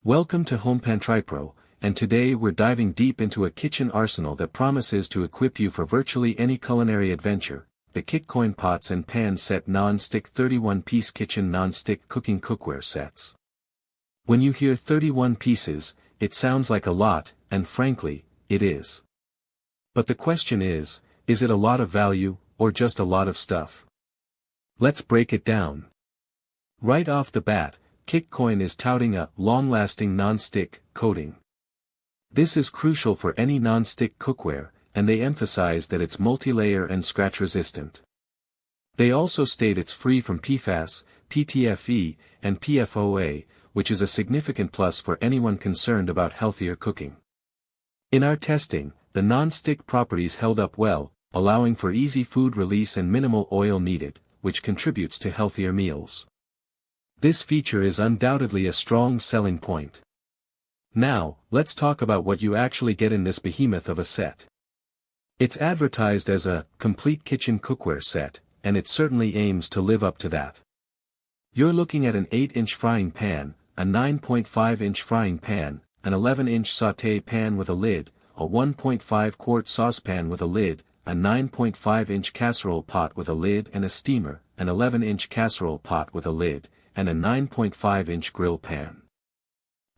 Welcome to HomePantryPro, and today we're diving deep into a kitchen arsenal that promises to equip you for virtually any culinary adventure, the Kikcoin Pots and Pans Set Non-Stick 31-Piece Kitchen Non-Stick Cooking Cookware Sets. When you hear 31 pieces, it sounds like a lot, and frankly, it is. But the question is it a lot of value, or just a lot of stuff? Let's break it down. Right off the bat, Kikcoin is touting a long-lasting non-stick coating. This is crucial for any non-stick cookware, and they emphasize that it's multi-layer and scratch-resistant. They also state it's free from PFAS, PTFE, and PFOA, which is a significant plus for anyone concerned about healthier cooking. In our testing, the non-stick properties held up well, allowing for easy food release and minimal oil needed, which contributes to healthier meals. This feature is undoubtedly a strong selling point. Now, let's talk about what you actually get in this behemoth of a set. It's advertised as a complete kitchen cookware set, and it certainly aims to live up to that. You're looking at an 8-inch frying pan, a 9.5-inch frying pan, an 11-inch saute pan with a lid, a 1.5-quart saucepan with a lid, a 9.5-inch casserole pot with a lid and a steamer, an 11-inch casserole pot with a lid, and a 9.5-inch grill pan.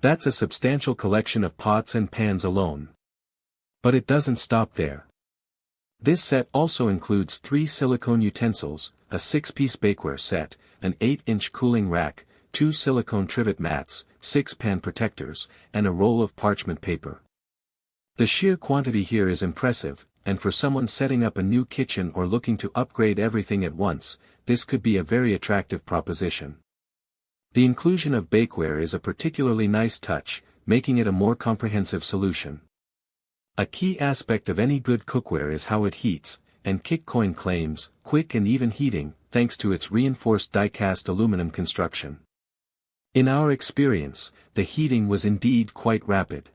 That's a substantial collection of pots and pans alone. But it doesn't stop there. This set also includes 3 silicone utensils, a 6-piece bakeware set, an 8-inch cooling rack, 2 silicone trivet mats, 6 pan protectors, and a roll of parchment paper. The sheer quantity here is impressive, and for someone setting up a new kitchen or looking to upgrade everything at once, this could be a very attractive proposition. The inclusion of bakeware is a particularly nice touch, making it a more comprehensive solution. A key aspect of any good cookware is how it heats, and Kikcoin claims quick and even heating, thanks to its reinforced die-cast aluminum construction. In our experience, the heating was indeed quite rapid.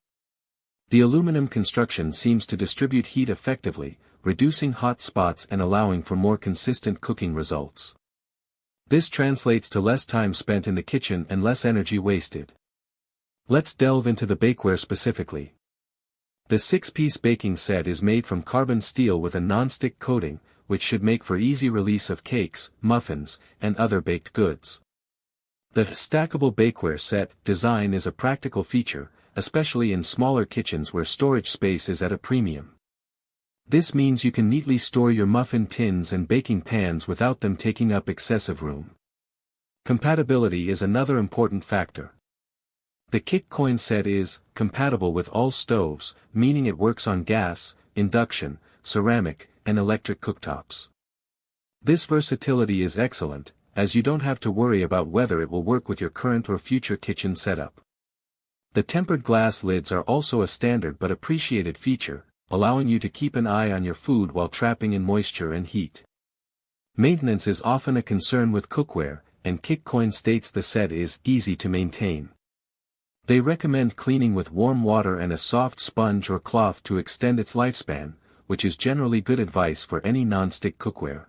The aluminum construction seems to distribute heat effectively, reducing hot spots and allowing for more consistent cooking results. This translates to less time spent in the kitchen and less energy wasted. Let's delve into the bakeware specifically. The 6-piece baking set is made from carbon steel with a non-stick coating, which should make for easy release of cakes, muffins, and other baked goods. The stackable bakeware set design is a practical feature, especially in smaller kitchens where storage space is at a premium. This means you can neatly store your muffin tins and baking pans without them taking up excessive room. Compatibility is another important factor. The Kikcoin set is compatible with all stoves, meaning it works on gas, induction, ceramic, and electric cooktops. This versatility is excellent, as you don't have to worry about whether it will work with your current or future kitchen setup. The tempered glass lids are also a standard but appreciated feature, allowing you to keep an eye on your food while trapping in moisture and heat. Maintenance is often a concern with cookware, and Kikcoin states the set is easy to maintain. They recommend cleaning with warm water and a soft sponge or cloth to extend its lifespan, which is generally good advice for any non-stick cookware.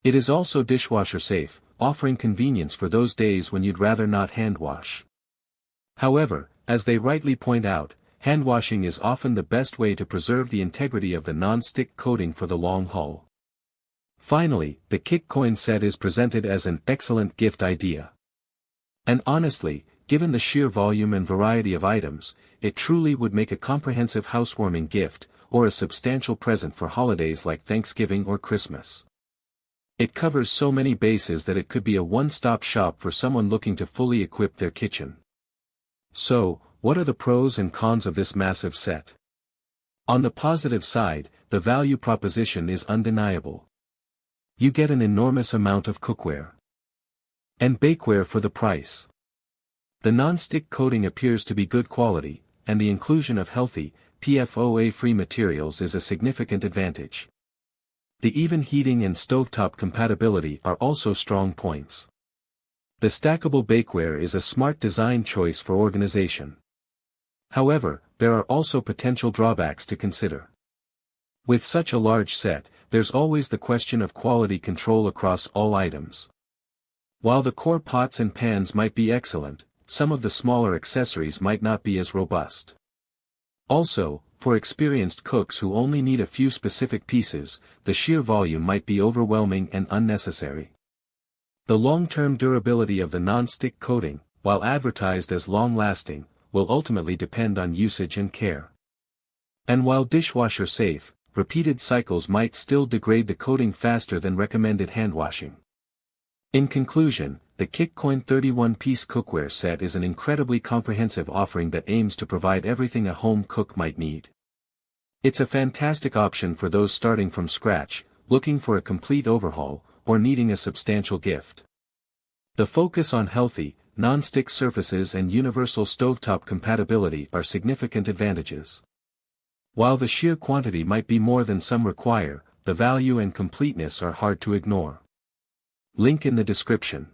It is also dishwasher safe, offering convenience for those days when you'd rather not hand wash. However, as they rightly point out, hand washing is often the best way to preserve the integrity of the non-stick coating for the long haul. Finally, the Kikcoin set is presented as an excellent gift idea. And honestly, given the sheer volume and variety of items, it truly would make a comprehensive housewarming gift, or a substantial present for holidays like Thanksgiving or Christmas. It covers so many bases that it could be a one-stop shop for someone looking to fully equip their kitchen. So, what are the pros and cons of this massive set? On the positive side, the value proposition is undeniable. You get an enormous amount of cookware and bakeware for the price. The non-stick coating appears to be good quality, and the inclusion of healthy, PFOA-free materials is a significant advantage. The even heating and stovetop compatibility are also strong points. The stackable bakeware is a smart design choice for organization. However, there are also potential drawbacks to consider. With such a large set, there's always the question of quality control across all items. While the core pots and pans might be excellent, some of the smaller accessories might not be as robust. Also, for experienced cooks who only need a few specific pieces, the sheer volume might be overwhelming and unnecessary. The long-term durability of the non-stick coating, while advertised as long-lasting, will ultimately depend on usage and care. And while dishwasher safe, repeated cycles might still degrade the coating faster than recommended hand washing. In conclusion, the Kikcoin 31-piece cookware set is an incredibly comprehensive offering that aims to provide everything a home cook might need. It's a fantastic option for those starting from scratch, looking for a complete overhaul, or needing a substantial gift. The focus on healthy, non-stick surfaces and universal stovetop compatibility are significant advantages. While the sheer quantity might be more than some require, the value and completeness are hard to ignore. Link in the description.